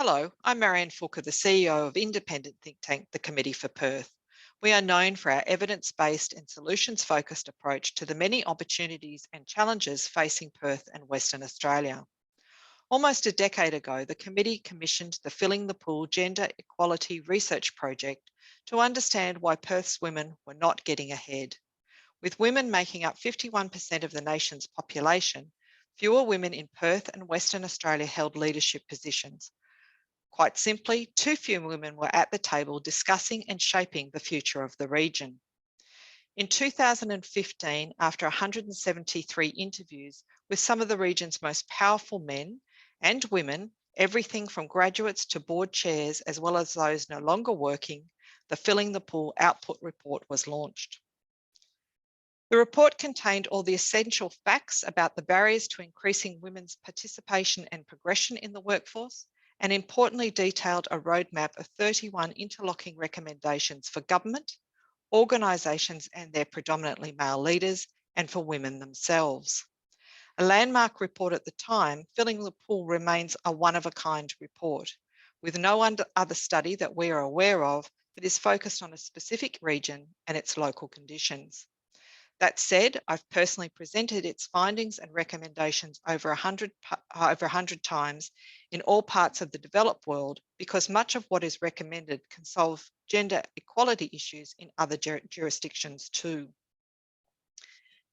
Hello, I'm Marianne Fooker, the CEO of independent think tank, the Committee for Perth. We are known for our evidence-based and solutions-focused approach to the many opportunities and challenges facing Perth and Western Australia. Almost a decade ago, the committee commissioned the Filling the Pool Gender Equality Research Project to understand why Perth's women were not getting ahead. With women making up 51% of the nation's population, fewer women in Perth and Western Australia held leadership positions. Quite simply, too few women were at the table discussing and shaping the future of the region. In 2015, after 173 interviews with some of the region's most powerful men and women, everything from graduates to board chairs, as well as those no longer working, the Filling the Pool Output Report was launched. The report contained all the essential facts about the barriers to increasing women's participation and progression in the workforce, and importantly detailed a roadmap of 31 interlocking recommendations for government, organisations and their predominantly male leaders, and for women themselves. A landmark report at the time, Filling the Pool remains a one-of-a-kind report, with no other study that we are aware of that is focused on a specific region and its local conditions. That said, I've personally presented its findings and recommendations over 100 times in all parts of the developed world because much of what is recommended can solve gender equality issues in other jurisdictions too.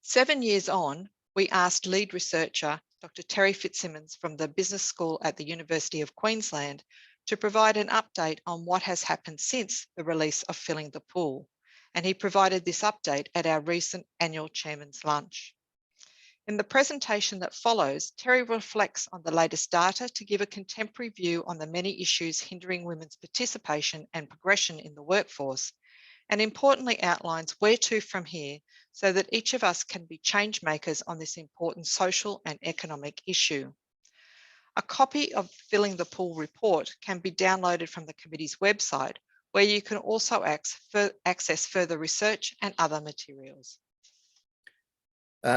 7 years on, we asked lead researcher Dr. Terry Fitzsimmons from the Business School at the University of Queensland to provide an update on what has happened since the release of Filling the Pool. And he provided this update at our recent annual Chairman's Lunch. In the presentation that follows, Terry reflects on the latest data to give a contemporary view on the many issues hindering women's participation and progression in the workforce, and importantly outlines where to from here so that each of us can be change makers on this important social and economic issue. A copy of Filling the Pool report can be downloaded from the committee's website, where you can also access further research and other materials.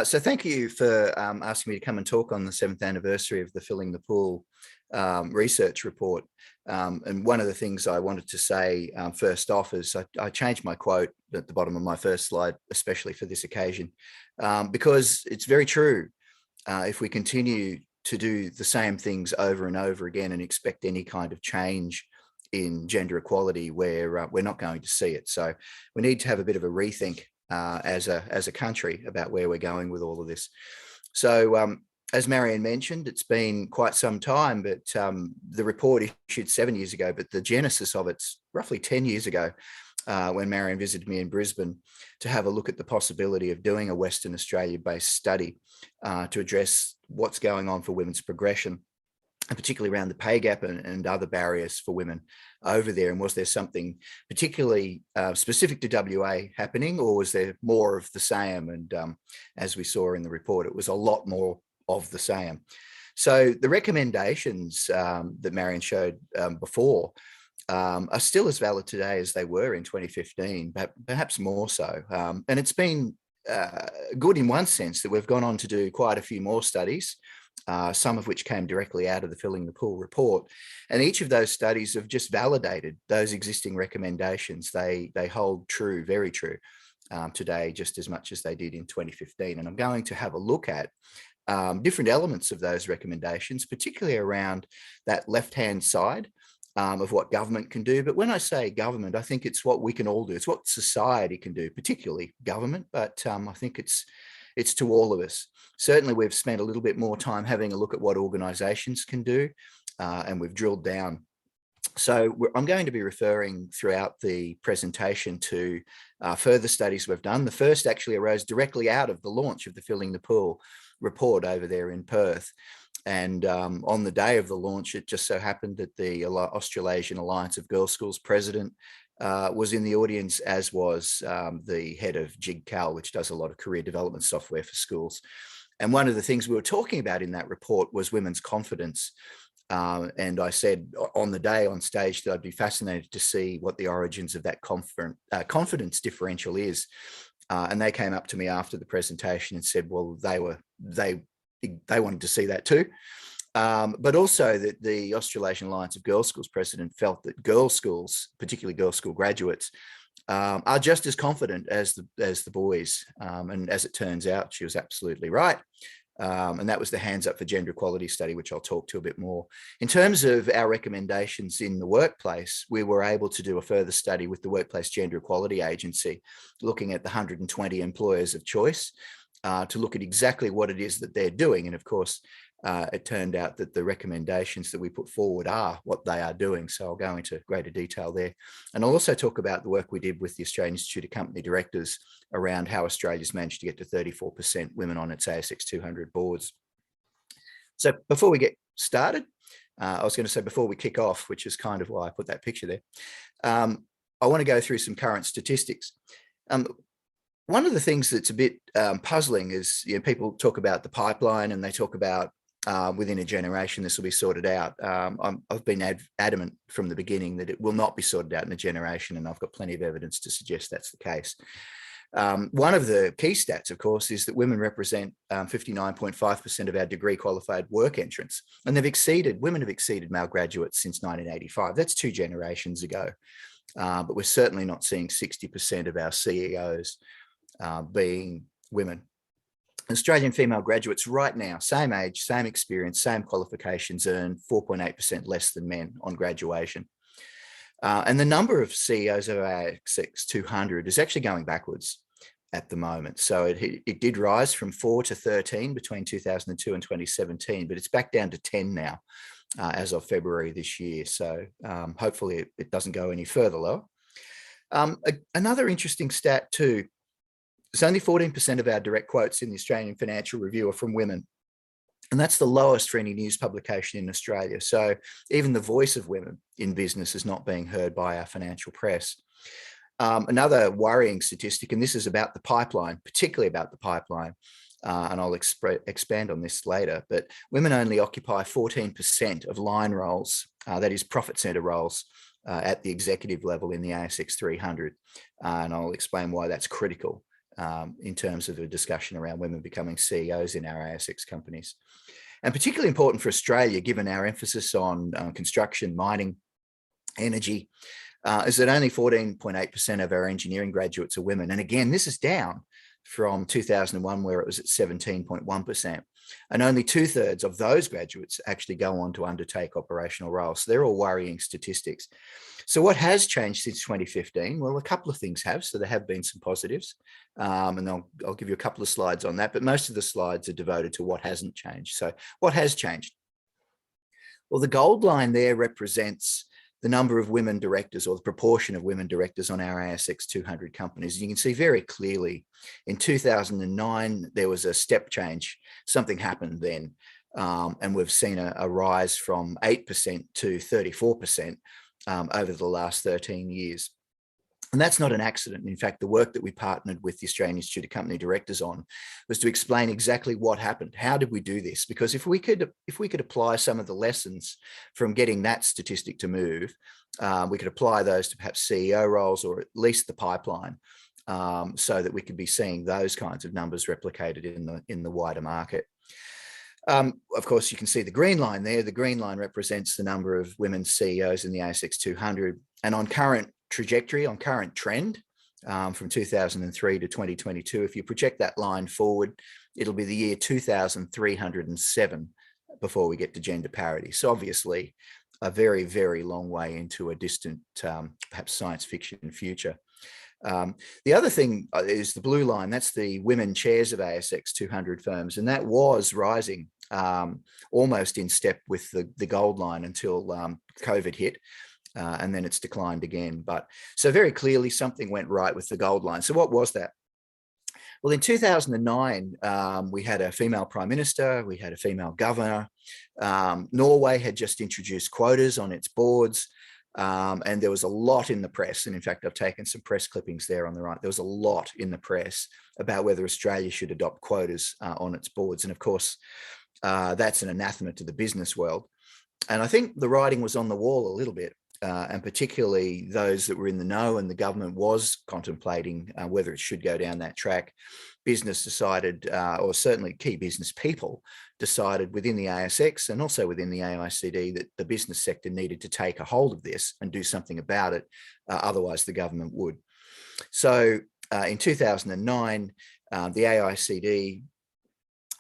So thank you for asking me to come and talk on the 7th anniversary of the Filling the Pool research report. And one of the things I wanted to say first off is I changed my quote at the bottom of my first slide, especially for this occasion, because it's very true. If we continue to do the same things over and over again and expect any kind of change in gender equality, we're not going to see it. So we need to have a bit of a rethink as a country about where we're going with all of this. So as Marianne mentioned, it's been quite some time, but the report issued 7 years ago, but the genesis of it's roughly 10 years ago when Marianne visited me in Brisbane to have a look at the possibility of doing a Western Australia-based study to address what's going on for women's progression, and particularly around the pay gap and other barriers for women over there. And was there something particularly specific to WA happening, or was there more of the same? And as we saw in the report, it was a lot more of the same. So the recommendations that Marianne showed before are still as valid today as they were in 2015, but perhaps more so. And it's been good in one sense that we've gone on to do quite a few more studies, some of which came directly out of the Filling the Pool report. And each of those studies have just validated those existing recommendations. They hold true, very true, today, just as much as they did in 2015. And I'm going to have a look at different elements of those recommendations, particularly around that left-hand side of what government can do. But when I say government, I think it's what we can all do. It's what society can do, particularly government, but I think it's to all of us. Certainly, we've spent a little bit more time having a look at what organisations can do, and we've drilled down. So I'm going to be referring throughout the presentation to further studies we've done. The first actually arose directly out of the launch of the Filling the Pool report over there in Perth. And on the day of the launch, it just so happened that the Australasian Alliance of Girls' Schools president was in the audience, as was the head of JIGCAL, which does a lot of career development software for schools. And one of the things we were talking about in that report was women's confidence. And I said on the day on stage that I'd be fascinated to see what the origins of that confidence differential is. And they came up to me after the presentation and said, well, they wanted to see that too. But also that the Australasian Alliance of Girls' Schools president felt that girls' schools, particularly girls' school graduates, are just as confident as the boys. And as it turns out, she was absolutely right. And that was the Hands Up for Gender Equality study, which I'll talk to a bit more. In terms of our recommendations in the workplace, we were able to do a further study with the Workplace Gender Equality Agency, looking at the 120 employers of choice to look at exactly what it is that they're doing. And of course, it turned out that the recommendations that we put forward are what they are doing. So I'll go into greater detail there. And I'll also talk about the work we did with the Australian Institute of Company Directors around how Australia's managed to get to 34% women on its ASX 200 boards. So before we get started, I was going to say before we kick off, which is kind of why I put that picture there, I want to go through some current statistics. One of the things that's a bit puzzling is, people talk about the pipeline and they talk about within a generation, this will be sorted out. I've been adamant from the beginning that it will not be sorted out in a generation, and I've got plenty of evidence to suggest that's the case. One of the key stats, of course, is that women represent 59.5% of our degree qualified work entrants, and women have exceeded male graduates since 1985. That's 2 generations ago, but we're certainly not seeing 60% of our CEOs being women. Australian female graduates right now, same age, same experience, same qualifications, earn 4.8% less than men on graduation. And the number of CEOs of ASX 200 is actually going backwards at the moment. So it did rise from 4 to 13 between 2002 and 2017, but it's back down to 10 now as of February this year. So hopefully it doesn't go any further lower. Another interesting stat too, it's only 14% of our direct quotes in the Australian Financial Review are from women. And that's the lowest for any news publication in Australia. So even the voice of women in business is not being heard by our financial press. Another worrying statistic, and this is about the pipeline, particularly about the pipeline, and I'll expand on this later, but women only occupy 14% of line roles, that is profit center roles, at the executive level in the ASX 300. And I'll explain why that's critical in terms of the discussion around women becoming CEOs in our ASX companies. And particularly important for Australia, given our emphasis on construction, mining, energy, is that only 14.8% of our engineering graduates are women. And again, this is down from 2001, where it was at 17.1%. And only 2/3 of those graduates actually go on to undertake operational roles. So they're all worrying statistics. So what has changed since 2015? Well, a couple of things have. So there have been some positives. And I'll give you a couple of slides on that, but most of the slides are devoted to what hasn't changed. So what has changed? Well, the gold line there represents the number of women directors, or the proportion of women directors on our ASX 200 companies. You can see very clearly in 2009, there was a step change. Something happened then. And we've seen a rise from 8% to 34% over the last 13 years. And that's not an accident. In fact, the work that we partnered with the Australian Institute of Company Directors on was to explain exactly what happened. How did we do this? Because if we could apply some of the lessons from getting that statistic to move, we could apply those to perhaps CEO roles, or at least the pipeline, so that we could be seeing those kinds of numbers replicated in the wider market. Of course, you can see the green line there. The green line represents the number of women CEOs in the ASX 200, and on current trajectory, on current trend, from 2003 to 2022, if you project that line forward, it'll be the year 2307 before we get to gender parity. So obviously a very, very long way into a distant, perhaps science fiction future. The other thing is the blue line. That's the women chairs of ASX 200 firms, and that was rising almost in step with the gold line until COVID hit. And then it's declined again. But so very clearly something went right with the gold line. So what was that? Well, in 2009, we had a female prime minister, we had a female governor. Norway had just introduced quotas on its boards. And there was a lot in the press. And in fact, I've taken some press clippings there on the right. There was a lot in the press about whether Australia should adopt quotas on its boards. And of course, that's an anathema to the business world. And I think the writing was on the wall a little bit. and particularly those that were in the know and the government was contemplating whether it should go down that track, business decided, or certainly key business people decided within the ASX and also within the AICD, that the business sector needed to take a hold of this and do something about it. Otherwise, the government would. So in 2009, the AICD,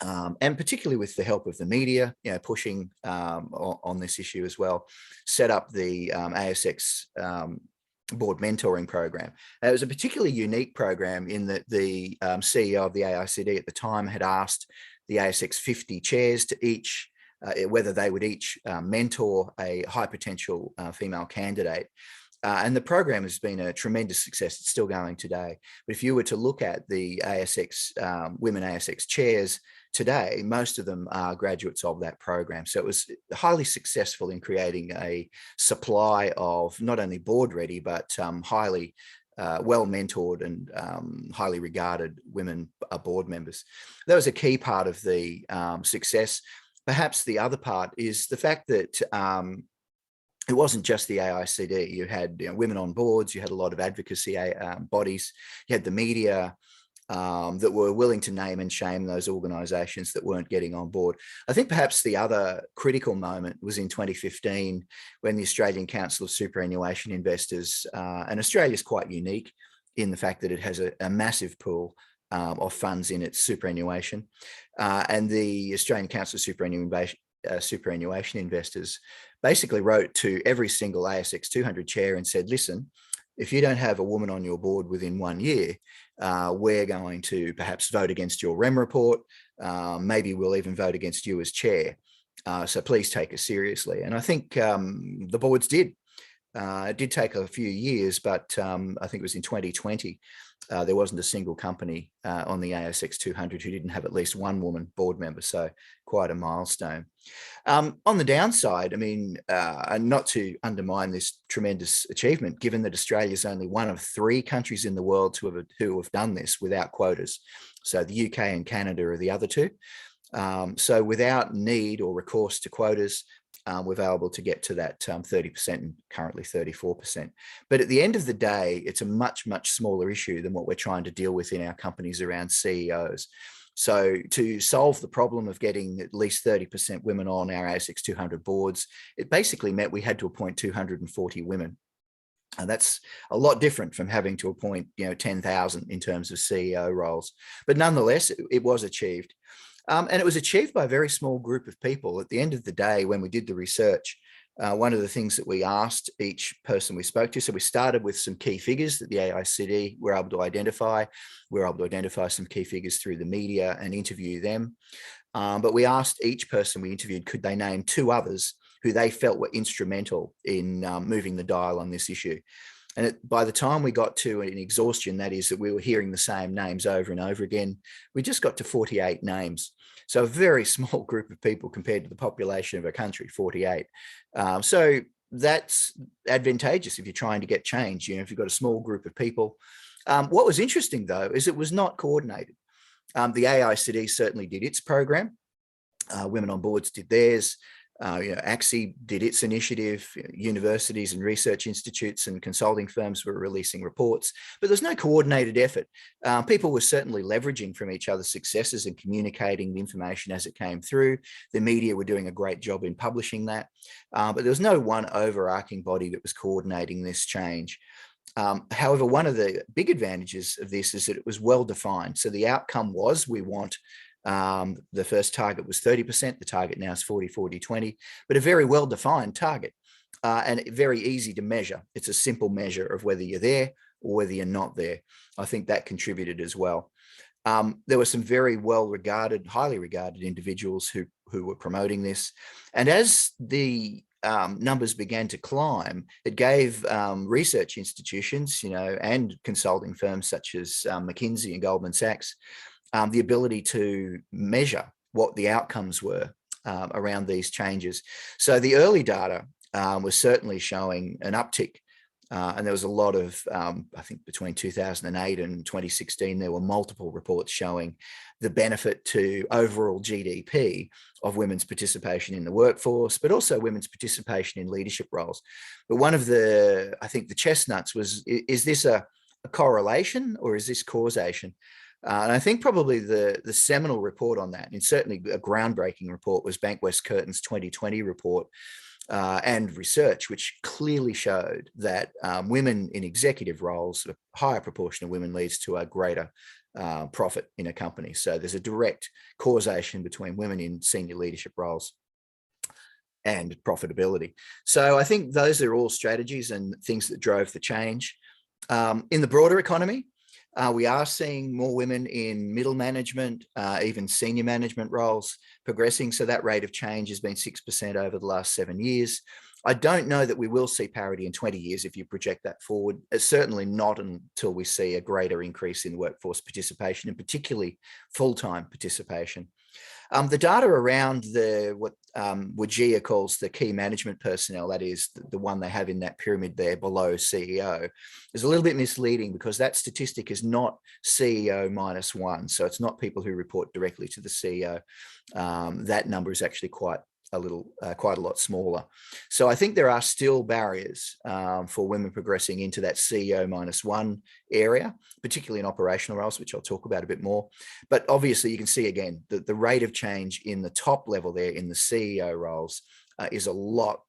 and particularly with the help of the media, pushing on this issue as well, set up the ASX board mentoring program. It was a particularly unique program in that the CEO of the AICD at the time had asked the ASX 50 chairs to each, whether they would each mentor a high potential female candidate. And the program has been a tremendous success. It's still going today. But if you were to look at the ASX, women ASX chairs today, most of them are graduates of that program. So it was highly successful in creating a supply of not only board ready, but highly well mentored and highly regarded women board members. That was a key part of the success. Perhaps the other part is the fact that it wasn't just the AICD. You had women on boards, you had a lot of advocacy bodies, you had the media that were willing to name and shame those organisations that weren't getting on board. I think perhaps the other critical moment was in 2015 when the Australian Council of Superannuation Investors, and Australia is quite unique in the fact that it has a massive pool of funds in its superannuation, and the Australian Council of Superannuation Investors basically wrote to every single ASX 200 chair and said, listen, if you don't have a woman on your board within 1 year, we're going to perhaps vote against your REM report. Maybe we'll even vote against you as chair. So please take us seriously. And I think the boards did. It did take a few years, but I think it was in 2020, there wasn't a single company on the ASX 200 who didn't have at least one woman board member. So quite a milestone. On the downside, I mean, and not to undermine this tremendous achievement, given that Australia is only one of 3 countries in the world who have done this without quotas. So the UK and Canada are the other 2. So without need or recourse to quotas, we're able to get to that 30% and currently 34%. But at the end of the day, it's a much, much smaller issue than what we're trying to deal with in our companies around CEOs. So to solve the problem of getting at least 30% women on our ASX 200 boards, it basically meant we had to appoint 240 women. And that's a lot different from having to appoint 10,000 in terms of CEO roles. But nonetheless, it was achieved. And it was achieved by a very small group of people. At the end of the day, when we did the research, one of the things that we asked each person we spoke to, so we started with some key figures that the AICD were able to identify. We were able to identify some key figures through the media and interview them. But we asked each person we interviewed, could they name 2 others who they felt were instrumental in moving the dial on this issue. And by the time we got to an exhaustion, that is that we were hearing the same names over and over again, we just got to 48 names. So a very small group of people compared to the population of a country, 48. So that's advantageous if you're trying to get change, if you've got a small group of people. What was interesting, though, is it was not coordinated. The AICD certainly did its program. Women on Boards did theirs. ACSI did its initiative. Universities and research institutes and consulting firms were releasing reports, but there's no coordinated effort. People were certainly leveraging from each other's successes and communicating the information as it came through. The media were doing a great job in publishing that, but there was no one overarching body that was coordinating this change. However, one of the big advantages of this is that it was well defined. So the outcome was, we want the first target was 30%. The target now is 40, 40, 20, but a very well-defined target and very easy to measure. It's a simple measure of whether you're there or whether you're not there. I think that contributed as well. There were some very well-regarded, highly regarded individuals who were promoting this. And as the numbers began to climb, it gave research institutions, and consulting firms such as McKinsey and Goldman Sachs, the ability to measure what the outcomes were around these changes. So the early data was certainly showing an uptick And there was a lot of, I think between 2008 and 2016, there were multiple reports showing the benefit to overall GDP of women's participation in the workforce, but also women's participation in leadership roles. But one of the, I think the chestnuts was, is this a correlation or is this causation? And I think probably the seminal report on that, and certainly a groundbreaking report, was Bankwest Curtin's 2020 report, and research, which clearly showed that women in executive roles, a higher proportion of women, leads to a greater profit in a company. So there's a direct causation between women in senior leadership roles and profitability. So I think those are all strategies and things that drove the change. In the broader economy, we are seeing more women in middle management, even senior management roles progressing. So that rate of change has been 6% over the last 7 years. I don't know that we will see parity in 20 years if you project that forward. It's certainly not until we see a greater increase in workforce participation, and particularly full-time participation. The data around what WGEA calls the key management personnel, that is the one they have in that pyramid there below CEO, is a little bit misleading because that statistic is not CEO -1. So it's not people who report directly to the CEO. That number is actually quite a lot smaller. So I think there are still barriers for women progressing into that CEO -1 area, particularly in operational roles, which I'll talk about a bit more. But obviously you can see again that the rate of change in the top level there in the CEO roles is a lot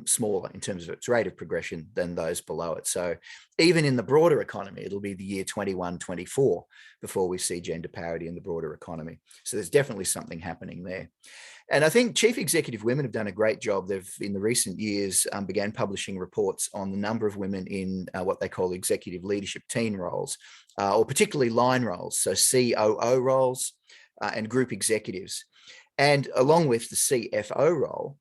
smaller in terms of its rate of progression than those below it. So even in the broader economy, it'll be the year 21, 24 before we see gender parity in the broader economy. So there's definitely something happening there. And I think chief executive women have done a great job. They've, in the recent years, began publishing reports on the number of women in what they call executive leadership team roles, or particularly line roles, so COO roles and group executives. And along with the CFO role,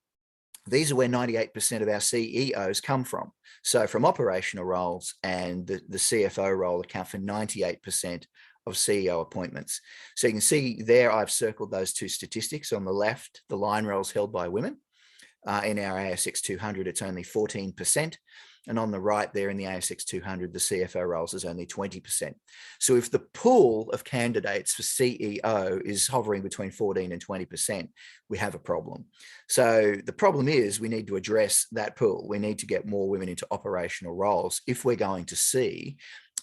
these are where 98% of our CEOs come from. So from operational roles, and the CFO role account for 98% of CEO appointments. So you can see there, I've circled those two statistics. On the left, the line roles held by women. In our ASX 200, it's only 14%. And on the right there in the ASX 200, the CFO roles is only 20%. So if the pool of candidates for CEO is hovering between 14 and 20%, we have a problem. So the problem is we need to address that pool. We need to get more women into operational roles if we're going to see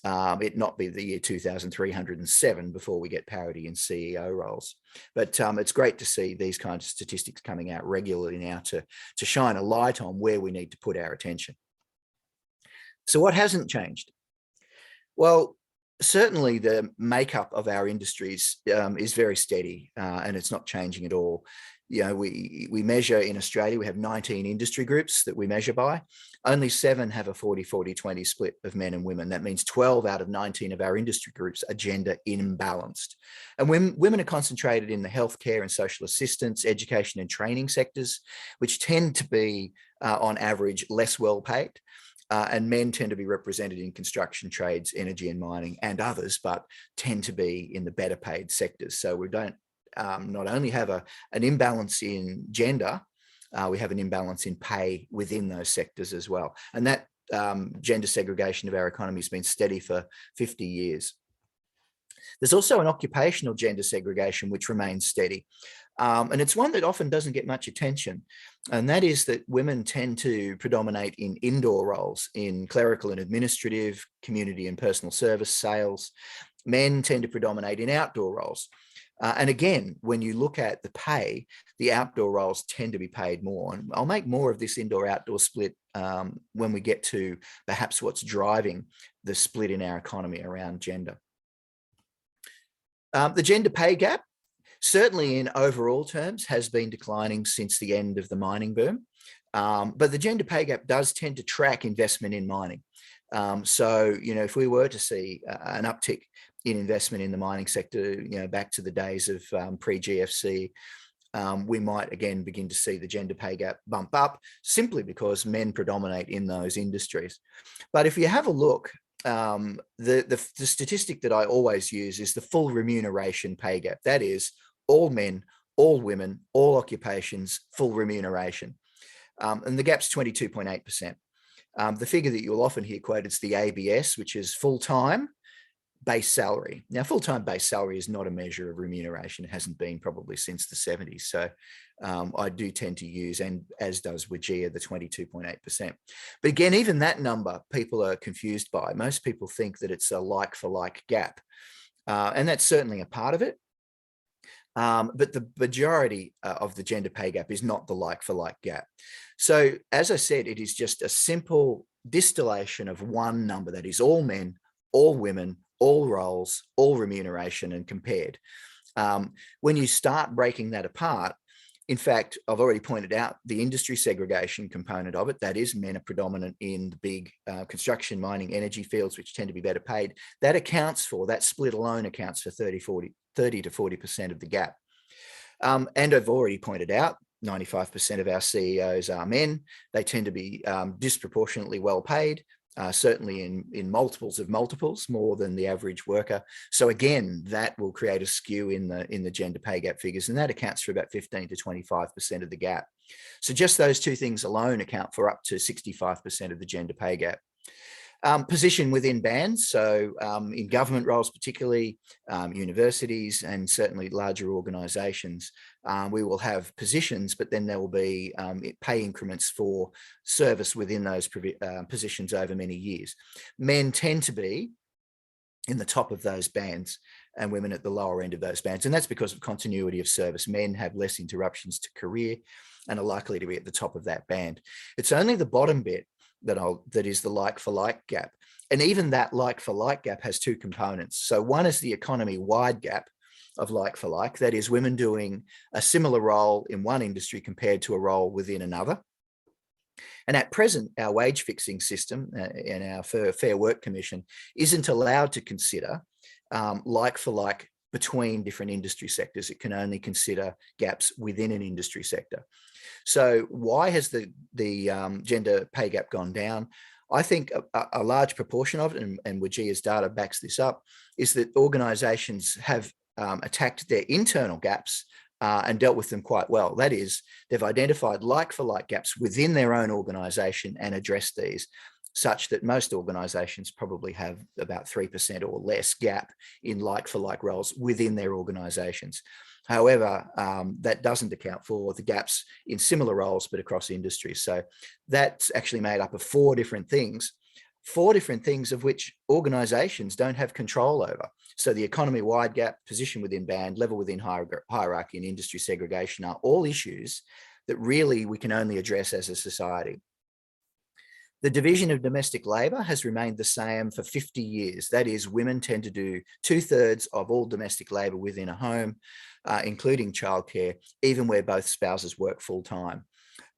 it not be the year 2307 before we get parity in CEO roles. But it's great to see these kinds of statistics coming out regularly now to shine a light on where we need to put our attention. So what hasn't changed? Well, certainly the makeup of our industries is very steady, and it's not changing at all. You know, we measure in Australia, we have 19 industry groups that we measure by. Only 7 have a 40-40-20 split of men and women. That means 12 out of 19 of our industry groups are gender imbalanced. And when women are concentrated in the healthcare and social assistance, education and training sectors, which tend to be on average less well paid. And men tend to be represented in construction, trades, energy and mining and others, but tend to be in the better paid sectors. So we don't not only have an imbalance in gender, we have an imbalance in pay within those sectors as well. And that gender segregation of our economy has been steady for 50 years. There's also an occupational gender segregation which remains steady. And it's one that often doesn't get much attention. And that is that women tend to predominate in indoor roles, in clerical and administrative, community and personal service, sales. Men tend to predominate in outdoor roles. And again, when you look at the pay, the outdoor roles tend to be paid more. And I'll make more of this indoor-outdoor split when we get to perhaps what's driving the split in our economy around gender. The gender pay gap, certainly in overall terms, has been declining since the end of the mining boom. But the gender pay gap does tend to track investment in mining. So, you know, if we were to see an uptick in investment in the mining sector, you know, back to the days of pre-GFC, we might again begin to see the gender pay gap bump up simply because men predominate in those industries. But if you have a look, the statistic that I always use is the full remuneration pay gap. That is all men, all women, all occupations, full remuneration. And the gap's 22.8%. The figure that you'll often hear quoted is the ABS, which is full-time base salary. Now, full-time base salary is not a measure of remuneration. It hasn't been probably since the 70s. So I do tend to use, and as does WGEA, the 22.8%. But again, even that number people are confused by. Most people think that it's a like-for-like gap. And that's certainly a part of it. But the majority of the gender pay gap is not the like-for-like gap. So as I said, it is just a simple distillation of one number that is all men, all women, all roles, all remuneration, and compared. When you start breaking that apart, in fact, I've already pointed out the industry segregation component of it. That is, men are predominant in the big construction, mining, energy fields, which tend to be better paid. That accounts for, that split alone accounts for 30 to 40% of the gap. And I've already pointed out, 95% of our CEOs are men. They tend to be disproportionately well paid. Certainly in multiples of multiples, more than the average worker. So again, that will create a skew in the gender pay gap figures, and that accounts for about 15 to 25% of the gap. So just those two things alone account for up to 65% of the gender pay gap. Position within bands, so in government roles particularly, universities and certainly larger organisations, we will have positions, but then there will be pay increments for service within those positions over many years. Men tend to be in the top of those bands and women at the lower end of those bands, and that's because of continuity of service. Men have less interruptions to career and are likely to be at the top of that band. It's only the bottom bit that is the like-for-like gap. And even that like-for-like gap has two components. So one is the economy-wide gap of like-for-like, that is women doing a similar role in one industry compared to a role within another. And at present, our wage fixing system and our Fair Work Commission isn't allowed to consider like-for-like between different industry sectors. It can only consider gaps within an industry sector. So why has the gender pay gap gone down? I think a large proportion of it, and WGEA's data backs this up, is that organisations have attacked their internal gaps and dealt with them quite well. That is, they've identified like-for-like gaps within their own organisation and addressed these, such that most organisations probably have about 3% or less gap in like-for-like roles within their organisations. However, that doesn't account for the gaps in similar roles, but across industries. So that's actually made up of four different things of which organisations don't have control over. So the economy-wide gap, position within band, level within hierarchy, and industry segregation are all issues that really we can only address as a society. The division of domestic labour has remained the same for 50 years. That is, women tend to do 2/3 of all domestic labour within a home, including childcare, even where both spouses work full time.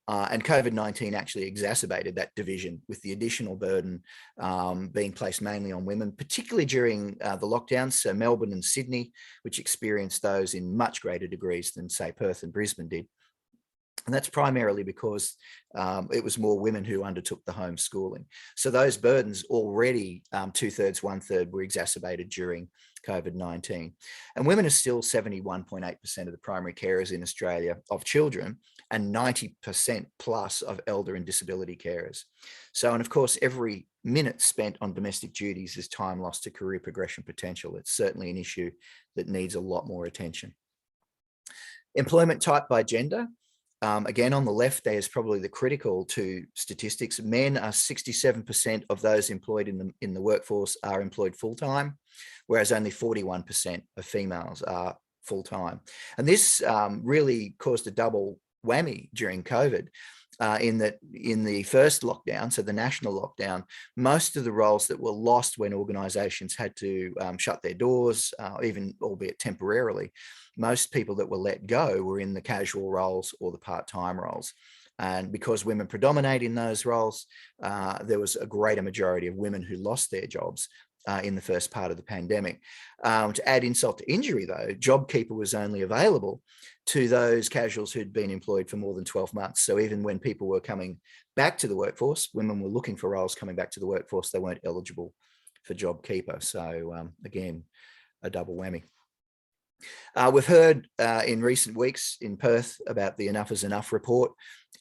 And COVID-19 actually exacerbated that division, with the additional burden being placed mainly on women, particularly during the lockdowns. So Melbourne and Sydney, which experienced those in much greater degrees than, say, Perth and Brisbane did. And that's primarily because it was more women who undertook the homeschooling. So those burdens already 2/3, 1/3 were exacerbated during COVID-19. And women are still 71.8% of the primary carers in Australia of children, and 90% plus of elder and disability carers. So, and of course, every minute spent on domestic duties is time lost to career progression potential. It's certainly an issue that needs a lot more attention. Employment type by gender. Again, on the left, there's probably the critical two statistics. Men are 67% of those employed in the workforce are employed full-time, whereas only 41% of females are full-time. And this really caused a double whammy during COVID, in that in the first lockdown, so the national lockdown, most of the roles that were lost when organisations had to shut their doors, even albeit temporarily, most people that were let go were in the casual roles or the part-time roles. And because women predominate in those roles, there was a greater majority of women who lost their jobs in the first part of the pandemic. To add insult to injury, though, JobKeeper was only available to those casuals who'd been employed for more than 12 months. So even when people were coming back to the workforce, women were looking for roles coming back to the workforce, they weren't eligible for JobKeeper. So again, a double whammy. We've heard in recent weeks in Perth about the Enough is Enough report.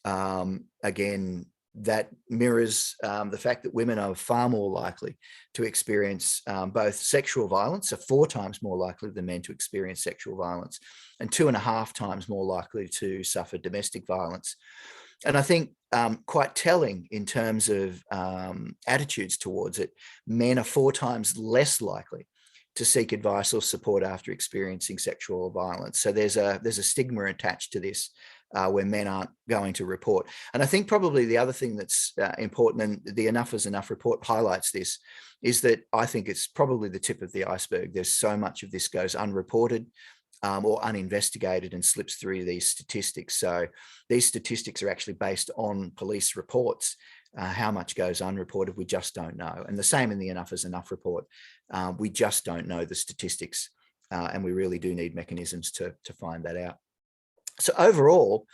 Again, that mirrors the fact that women are far more likely to experience both sexual violence, so 4 times more likely than men to experience sexual violence, and 2.5 times more likely to suffer domestic violence. And I think quite telling in terms of attitudes towards it, men are 4 times less likely to seek advice or support after experiencing sexual violence. So there's a stigma attached to this where men aren't going to report. And I think probably the other thing that's important, and the Enough is Enough report highlights this, is that I think it's probably the tip of the iceberg. There's so much of this goes unreported or uninvestigated and slips through these statistics. So these statistics are actually based on police reports. How much goes unreported, we just don't know. And the same in the Enough is Enough report. We just don't know the statistics, and we really do need mechanisms to find that out. So overall,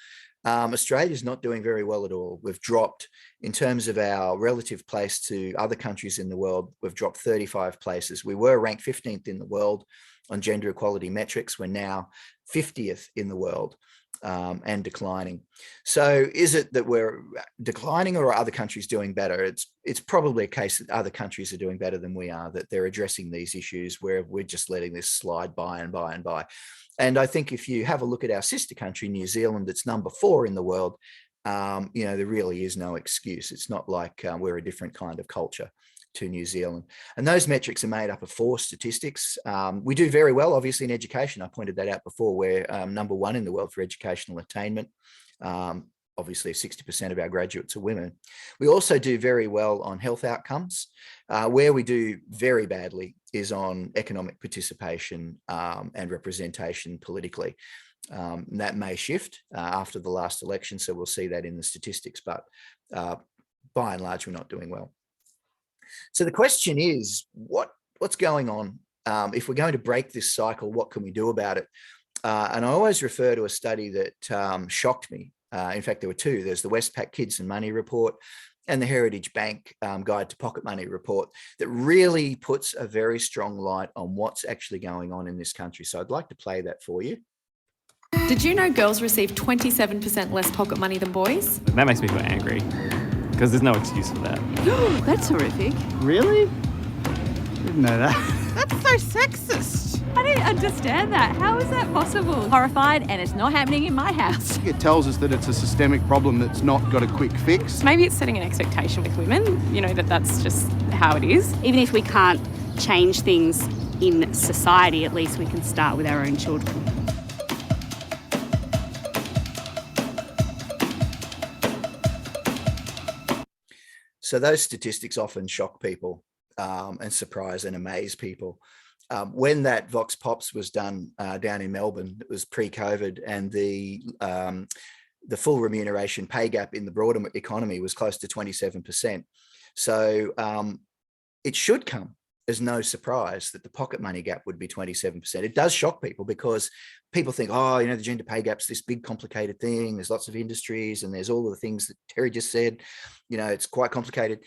Australia's not doing very well at all. We've dropped, in terms of our relative place to other countries in the world, we've dropped 35 places. We were ranked 15th in the world on gender equality metrics. We're now 50th in the world and declining. So is it that we're declining, or are other countries doing better? It's probably a case that other countries are doing better than we are, that they're addressing these issues where we're just letting this slide by and by and by. And I think if you have a look at our sister country, New Zealand, that's number 4 in the world, there really is no excuse. It's not like we're a different kind of culture to New Zealand. And those metrics are made up of 4 statistics. We do very well, obviously, in education. I pointed that out before. We're number 1 in the world for educational attainment. Obviously, 60% of our graduates are women. We also do very well on health outcomes. Where we do very badly is on economic participation and representation politically. That may shift after the last election, so we'll see that in the statistics, but by and large, we're not doing well. So the question is, what's going on? If we're going to break this cycle, what can we do about it? And I always refer to a study that shocked me. In fact, there were 2. There's the Westpac Kids and Money report and the Heritage Bank Guide to Pocket Money report that really puts a very strong light on what's actually going on in this country. So I'd like to play that for you. Did you know girls receive 27% less pocket money than boys? That makes me feel angry, because there's no excuse for that. That's horrific. Really? Didn't know that. That's so sexist. I don't understand that. How is that possible? Horrified, and it's not happening in my house. It tells us that it's a systemic problem that's not got a quick fix. Maybe it's setting an expectation with women, that's just how it is. Even if we can't change things in society, at least we can start with our own children. So those statistics often shock people and surprise and amaze people. When that Vox Pops was done down in Melbourne, it was pre-COVID, and the full remuneration pay gap in the broader economy was close to 27%. So it should come as no surprise that the pocket money gap would be 27%. It does shock people because people think, the gender pay gap's this big complicated thing. There's lots of industries and there's all of the things that Terry just said. It's quite complicated.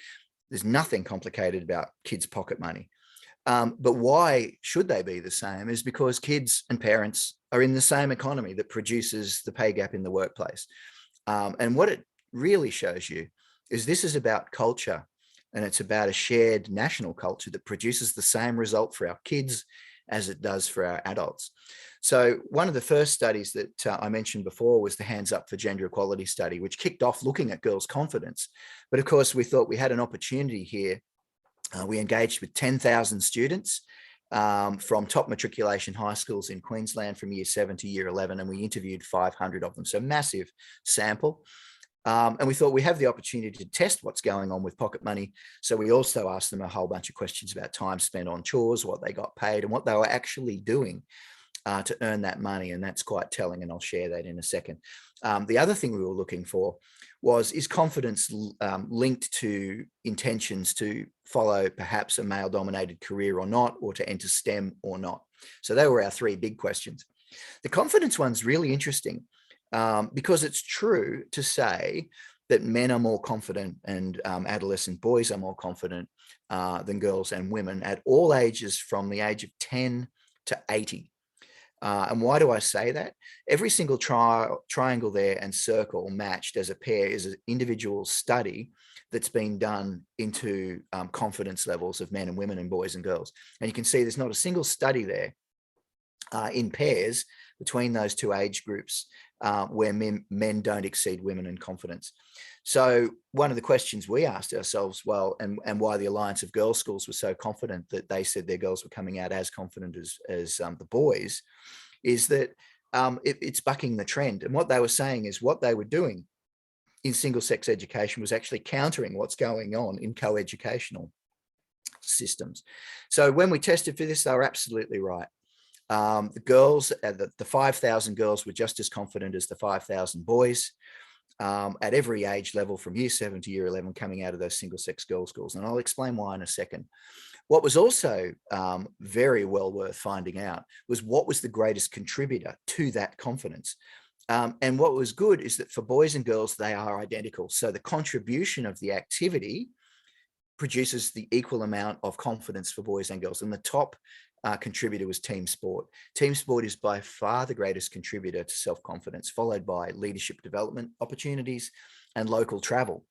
There's nothing complicated about kids' pocket money. But why should they be the same is because kids and parents are in the same economy that produces the pay gap in the workplace. And what it really shows you is this is about culture, and it's about a shared national culture that produces the same result for our kids as it does for our adults. So one of the first studies that I mentioned before was the Hands Up for Gender Equality study, which kicked off looking at girls' confidence. But of course, we thought we had an opportunity here. We engaged with 10,000 students from top matriculation high schools in Queensland from year 7 to year 11, and we interviewed 500 of them, so massive sample. And we thought we have the opportunity to test what's going on with pocket money. So we also asked them a whole bunch of questions about time spent on chores, what they got paid, and what they were actually doing to earn that money. And that's quite telling, and I'll share that in a second. The other thing we were looking for is confidence linked to intentions to follow perhaps a male-dominated career or not, or to enter STEM or not. So they were our 3 big questions. The confidence one's really interesting because it's true to say that men are more confident and adolescent boys are more confident than girls and women at all ages from the age of 10 to 80. And why do I say that? Every single triangle there and circle matched as a pair is an individual study that's been done into confidence levels of men and women and boys and girls. And you can see there's not a single study there in pairs between those two age groups where men don't exceed women in confidence. So one of the questions we asked ourselves, well, and why the Alliance of Girls' Schools was so confident that they said their girls were coming out as confident as the boys, is that it's bucking the trend. And what they were saying is what they were doing in single-sex education was actually countering what's going on in co-educational systems. So when we tested for this, they were absolutely right. The girls, the 5,000 girls were just as confident as the 5,000 boys at every age level from year 7 to year 11 coming out of those single-sex girls' schools. And I'll explain why in a second. What was also very well worth finding out was what was the greatest contributor to that confidence. And what was good is that for boys and girls, they are identical. So the contribution of the activity produces the equal amount of confidence for boys and girls. And the top contributor was team sport. Team sport is by far the greatest contributor to self-confidence, followed by leadership development opportunities and local travel.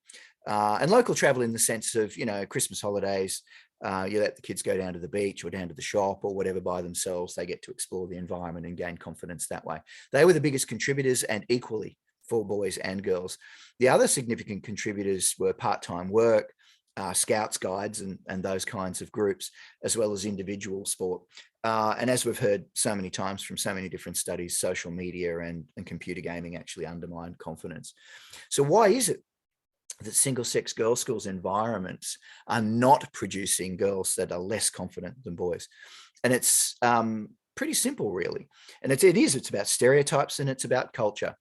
And local travel in the sense of, you know, Christmas holidays, you let the kids go down to the beach or down to the shop or whatever by themselves. They get to explore the environment and gain confidence that way. They were the biggest contributors, and equally for boys and girls. The other significant contributors were part-time work, scouts, guides, and those kinds of groups, as well as individual sport. And as we've heard so many times from so many different studies, social media and computer gaming actually undermine confidence. So why is it that single-sex girls' schools environments are not producing girls that are less confident than boys? And it's pretty simple, really. And it's about stereotypes and it's about culture.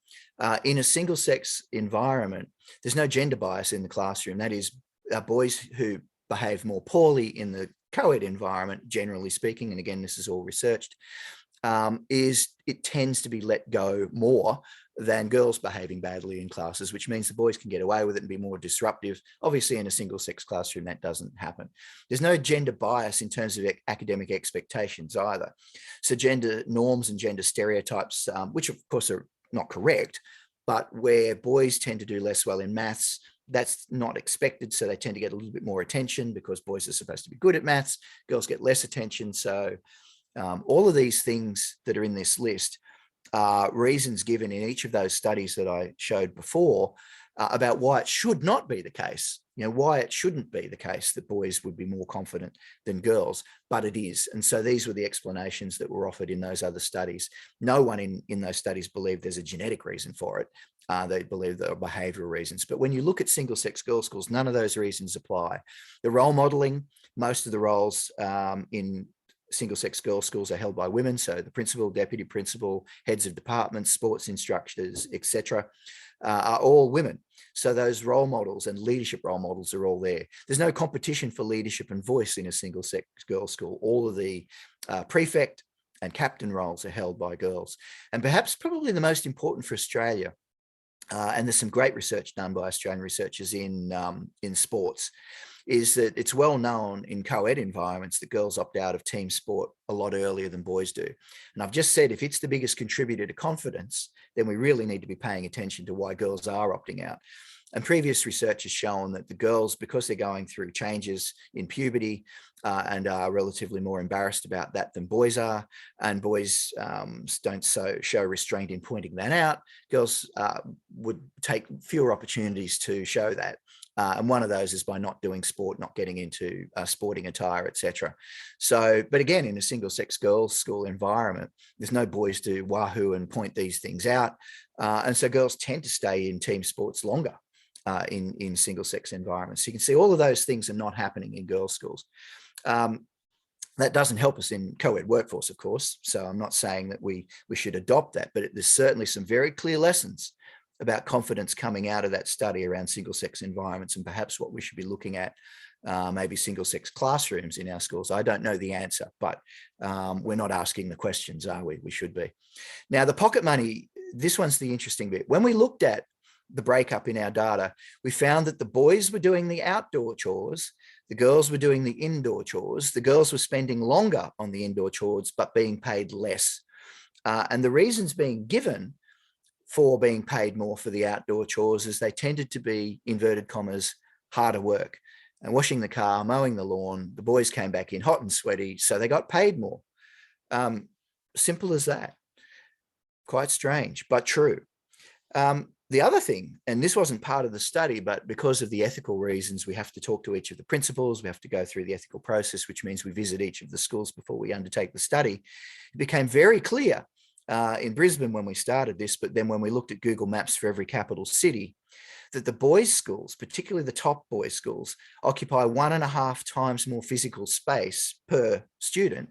In a single-sex environment, there's no gender bias in the classroom. That is, boys who behave more poorly in the co-ed environment, generally speaking, and again, this is all researched, it tends to be let go more than girls behaving badly in classes, which means the boys can get away with it and be more disruptive. Obviously, in a single-sex classroom, that doesn't happen. There's no gender bias in terms of academic expectations either. So gender norms and gender stereotypes, which of course are not correct, but where boys tend to do less well in maths, that's not expected. So they tend to get a little bit more attention because boys are supposed to be good at maths, girls get less attention. So all of these things that are in this list are reasons given in each of those studies that I showed before about why it should not be the case, you know, why it shouldn't be the case that boys would be more confident than girls, but it is. And so these were the explanations that were offered in those other studies. No one in those studies believed there's a genetic reason for it. They believe there are behavioral reasons. But when you look at single-sex girls' schools, none of those reasons apply. The role modeling, most of the roles in single-sex girls' schools are held by women. So the principal, deputy principal, heads of departments, sports instructors, etc., are all women. So those role models and leadership role models are all there. There's no competition for leadership and voice in a single-sex girls' school. All of the prefect and captain roles are held by girls. And perhaps probably the most important for Australia, and there's some great research done by Australian researchers in sports, is that it's well known in co-ed environments that girls opt out of team sport a lot earlier than boys do. And I've just said, if it's the biggest contributor to confidence, then we really need to be paying attention to why girls are opting out. And previous research has shown that the girls, because they're going through changes in puberty and are relatively more embarrassed about that than boys are, and boys don't show restraint in pointing that out, girls would take fewer opportunities to show that. And one of those is by not doing sport, not getting into sporting attire, etc. So, but again, in a single-sex girls' school environment, there's no boys to wahoo and point these things out. And so girls tend to stay in team sports longer in single-sex environments. So you can see all of those things are not happening in girls' schools. That doesn't help us in co-ed workforce, of course. So I'm not saying that we should adopt that, but there's certainly some very clear lessons about confidence coming out of that study around single-sex environments, and perhaps what we should be looking at, maybe single-sex classrooms in our schools. I don't know the answer, but we're not asking the questions, are we? We should be. Now, the pocket money, this one's the interesting bit. When we looked at the breakup in our data, we found that the boys were doing the outdoor chores, the girls were doing the indoor chores, the girls were spending longer on the indoor chores, but being paid less. And the reasons being given for being paid more for the outdoor chores is they tended to be, inverted commas, harder work. And washing the car, mowing the lawn, the boys came back in hot and sweaty, so they got paid more. Simple as that. Quite strange, but true. The other thing, and this wasn't part of the study, but because of the ethical reasons, we have to talk to each of the principals, we have to go through the ethical process, which means we visit each of the schools before we undertake the study. It became very clear in Brisbane when we started this, but then when we looked at Google Maps for every capital city, that the boys' schools, particularly the top boys' schools, occupy 1.5 times more physical space per student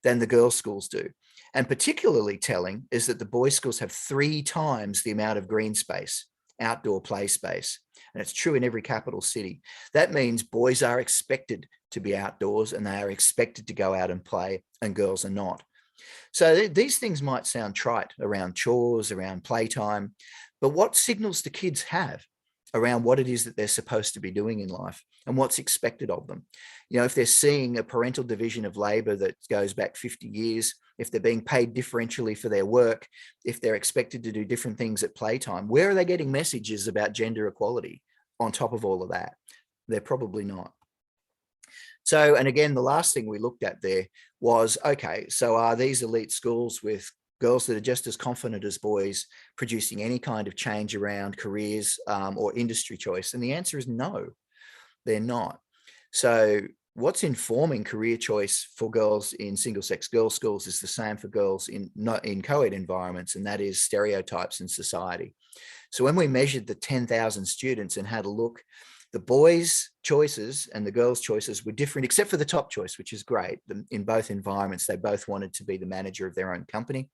than the girls' schools do. And particularly telling is that the boys' schools have 3 times the amount of green space, outdoor play space. And it's true in every capital city. That means boys are expected to be outdoors and they are expected to go out and play, and girls are not. So these things might sound trite around chores, around playtime, but what signals do kids have around what it is that they're supposed to be doing in life and what's expected of them? You know, if they're seeing a parental division of labor that goes back 50 years, if they're being paid differentially for their work, if they're expected to do different things at playtime, where are they getting messages about gender equality on top of all of that? They're probably not. So, and again, the last thing we looked at there was, okay, so are these elite schools with girls that are just as confident as boys producing any kind of change around careers or industry choice? And the answer is no, they're not. So what's informing career choice for girls in single-sex girls' schools is the same for girls in co-ed environments, and that is stereotypes in society. So when we measured the 10,000 students and had a look, the boys' choices and the girls' choices were different, except for the top choice, which is great. In both environments, they both wanted to be the manager of their own company.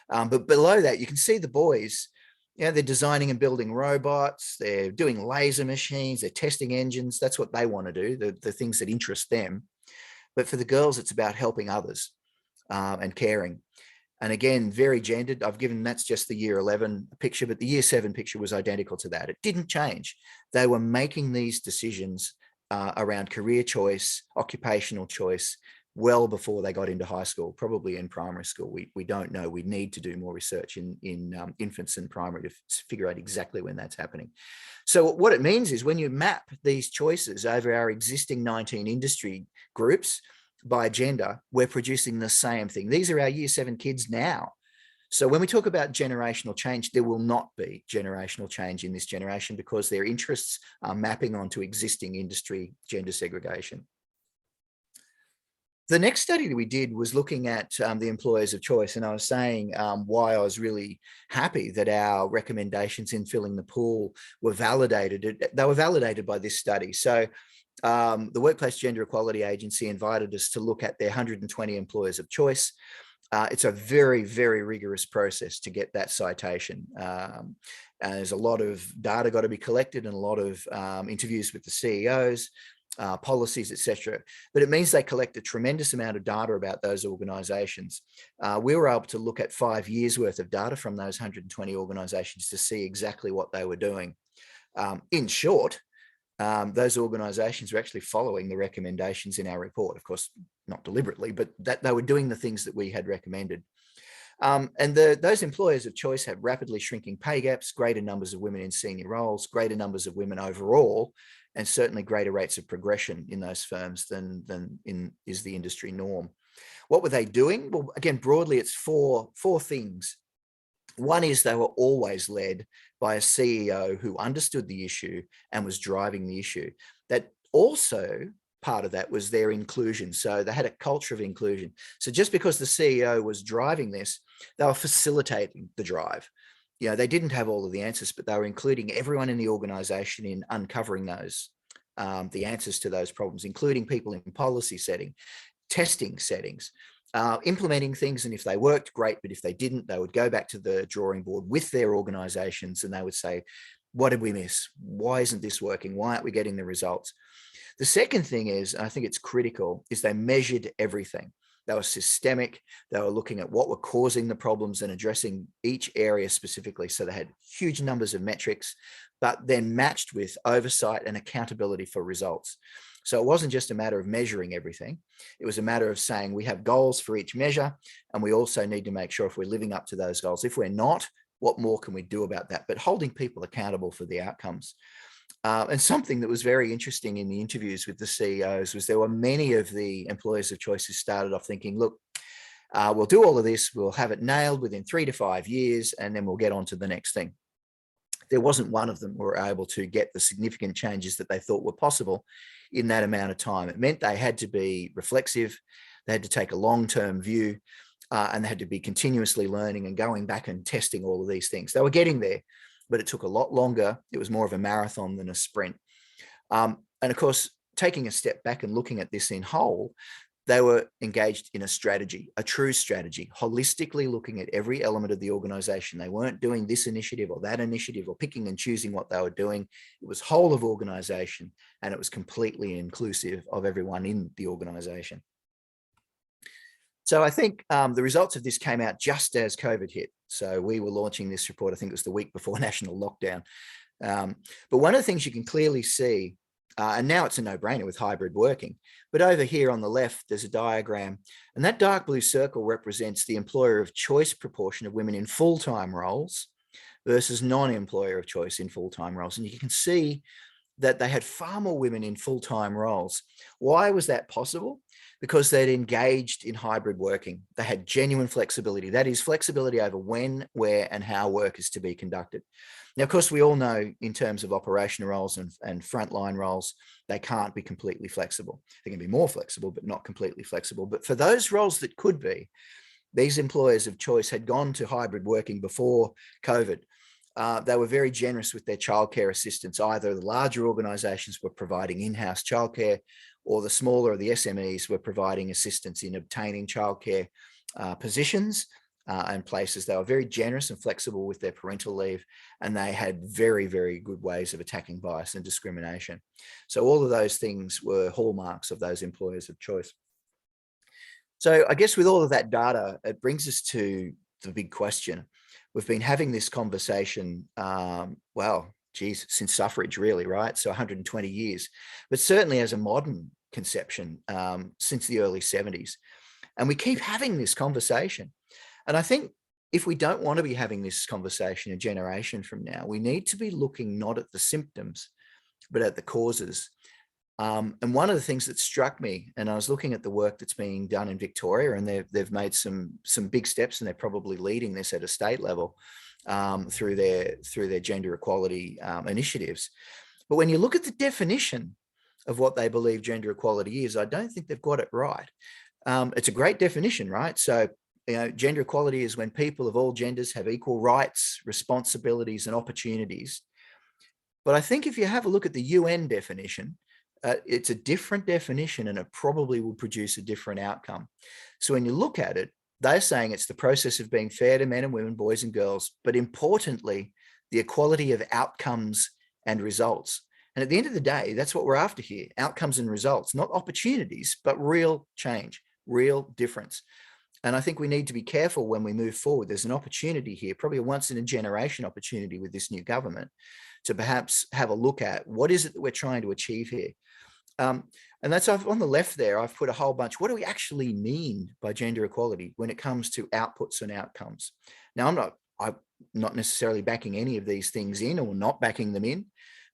But below that, you can see the boys, you know, they're designing and building robots, they're doing laser machines, they're testing engines. That's what they want to do, the things that interest them. But for the girls, it's about helping others and caring. And again, very gendered. I've given, that's just the year 11 picture, but the year 7 picture was identical to that. It didn't change. They were making these decisions around career choice, occupational choice, well before they got into high school, probably in primary school. We don't know. We need to do more research in infants and primary to figure out exactly when that's happening. So what it means is when you map these choices over our existing 19 industry groups by gender, we're producing the same thing. These are our year 7 kids now. So when we talk about generational change, there will not be generational change in this generation because their interests are mapping onto existing industry gender segregation. The next study that we did was looking at the employers of choice. And I was saying why I was really happy that our recommendations in filling the pool were validated. They were validated by this study. So the Workplace Gender Equality Agency invited us to look at their 120 employers of choice. It's a very, very rigorous process to get that citation. There's a lot of data got to be collected and a lot of interviews with the CEOs, policies, etc. But it means they collect a tremendous amount of data about those organisations. We were able to look at 5 years worth of data from those 120 organisations to see exactly what they were doing. In short, those organisations were actually following the recommendations in our report, of course, not deliberately, but that they were doing the things that we had recommended. And those employers of choice had rapidly shrinking pay gaps, greater numbers of women in senior roles, greater numbers of women overall, and certainly greater rates of progression in those firms than is the industry norm. What were they doing? Well, again, broadly, it's four things. One is they were always led by a CEO who understood the issue and was driving the issue. That also, part of that was their inclusion. So they had a culture of inclusion. So just because the CEO was driving this, they were facilitating the drive. You know, they didn't have all of the answers, but they were including everyone in the organization in uncovering those, the answers to those problems, including people in policy setting, testing settings, implementing things. And if they worked, great. But if they didn't, they would go back to the drawing board with their organizations and they would say, what did we miss? Why isn't this working? Why aren't we getting the results? The second thing is, and I think it's critical, is they measured everything. They were systemic. They were looking at what were causing the problems and addressing each area specifically. So they had huge numbers of metrics, but then matched with oversight and accountability for results. So it wasn't just a matter of measuring everything. It was a matter of saying we have goals for each measure, and we also need to make sure if we're living up to those goals. If we're not, what more can we do about that? But holding people accountable for the outcomes. And something that was very interesting in the interviews with the CEOs was there were many of the employers of choice who started off thinking, look, we'll do all of this, we'll have it nailed within 3 to 5 years, and then we'll get on to the next thing. There wasn't one of them who were able to get the significant changes that they thought were possible in that amount of time. It meant they had to be reflexive, they had to take a long-term view, and they had to be continuously learning and going back and testing all of these things. They were getting there, but it took a lot longer. It was more of a marathon than a sprint. And of course, taking a step back and looking at this in whole, they were engaged in a strategy, a true strategy, holistically looking at every element of the organization. They weren't doing this initiative or that initiative or picking and choosing what they were doing. It was whole of organization, and it was completely inclusive of everyone in the organization. So I think the results of this came out just as COVID hit. So we were launching this report, I think it was the week before national lockdown. But one of the things you can clearly see, and now it's a no-brainer with hybrid working, but over here on the left, there's a diagram, and that dark blue circle represents the employer of choice proportion of women in full-time roles versus non-employer of choice in full-time roles. And you can see that they had far more women in full-time roles. Why was that possible? Because they'd engaged in hybrid working. They had genuine flexibility. That is flexibility over when, where, and how work is to be conducted. Now, of course, we all know in terms of operational roles and frontline roles, they can't be completely flexible. They can be more flexible, but not completely flexible. But for those roles that could be, these employers of choice had gone to hybrid working before COVID. They were very generous with their childcare assistance. Either the larger organisations were providing in-house childcare, or the smaller, the SMEs, were providing assistance in obtaining childcare positions and places. They were very generous and flexible with their parental leave, and they had very, very good ways of attacking bias and discrimination. So all of those things were hallmarks of those employers of choice. So I guess with all of that data, it brings us to the big question. We've been having this conversation, since suffrage really, right? So 120 years, but certainly as a modern conception since the early 70s. And we keep having this conversation. And I think if we don't want to be having this conversation a generation from now, we need to be looking not at the symptoms, but at the causes. And one of the things that struck me, and I was looking at the work that's being done in Victoria, and they've made some big steps, and they're probably leading this at a state level through their gender equality initiatives. But when you look at the definition of what they believe gender equality is, I don't think they've got it right. It's a great definition, right? So, gender equality is when people of all genders have equal rights, responsibilities, and opportunities. But I think if you have a look at the UN definition, it's a different definition, and it probably will produce a different outcome. So when you look at it, they're saying it's the process of being fair to men and women, boys and girls, but importantly, the equality of outcomes and results. And at the end of the day, that's what we're after here, outcomes and results, not opportunities, but real change, real difference. And I think we need to be careful when we move forward. There's an opportunity here, probably a once in a generation opportunity with this new government, to perhaps have a look at what is it that we're trying to achieve here. And that's on the left there, I've put a whole bunch. What do we actually mean by gender equality when it comes to outputs and outcomes? Now, I'm not necessarily backing any of these things in or not backing them in,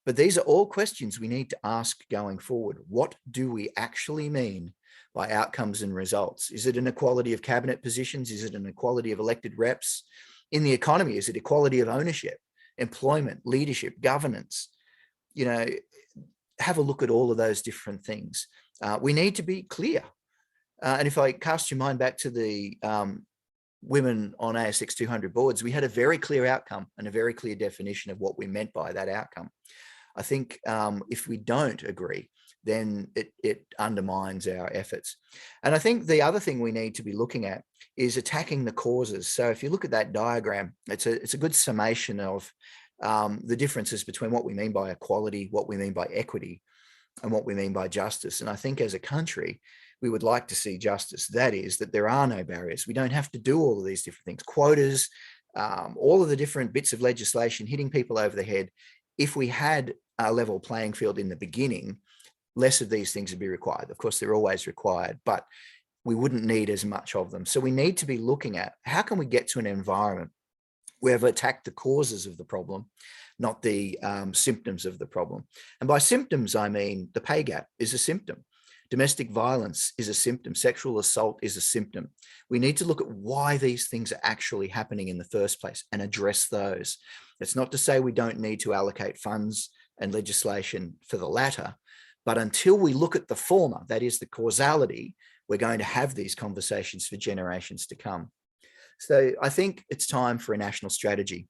but these are all questions we need to ask going forward. What do we actually mean by outcomes and results? Is it an equality of cabinet positions? Is it an equality of elected reps? In the economy, is it equality of ownership, employment, leadership, governance? Have a look at all of those different things. We need to be clear. And if I cast your mind back to the women on ASX 200 boards, we had a very clear outcome and a very clear definition of what we meant by that outcome. I think if we don't agree, then it undermines our efforts. And I think the other thing we need to be looking at is attacking the causes. So if you look at that diagram, it's a good summation of the differences between what we mean by equality, what we mean by equity, and what we mean by justice. And I think as a country, we would like to see justice. That is, that there are no barriers. We don't have to do all of these different things, quotas, all of the different bits of legislation hitting people over the head. If we had a level playing field in the beginning, less of these things would be required. Of course, they're always required, but we wouldn't need as much of them. So we need to be looking at how can we get to an environment where we've attacked the causes of the problem, not the symptoms of the problem. And by symptoms, I mean the pay gap is a symptom. Domestic violence is a symptom. Sexual assault is a symptom. We need to look at why these things are actually happening in the first place and address those. It's not to say we don't need to allocate funds and legislation for the latter, but until we look at the former, that is the causality, we're going to have these conversations for generations to come. So I think it's time for a national strategy,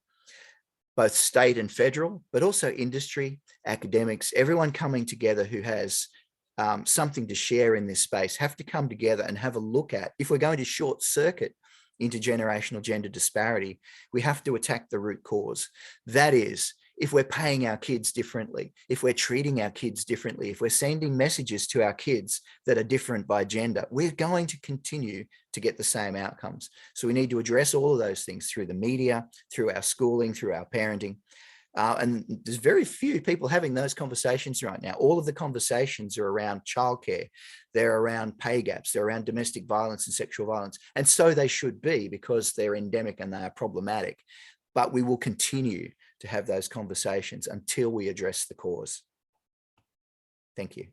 both state and federal, but also industry, academics, everyone coming together who has something to share in this space have to come together and have a look at, if we're going to short circuit intergenerational gender disparity, we have to attack the root cause. That is, if we're paying our kids differently, if we're treating our kids differently, if we're sending messages to our kids that are different by gender, we're going to continue to get the same outcomes. So we need to address all of those things through the media, through our schooling, through our parenting. And there's very few people having those conversations right now. All of the conversations are around childcare. They're around pay gaps. They're around domestic violence and sexual violence. And so they should be, because they're endemic and they are problematic. But we will continue to have those conversations until we address the cause. Thank you.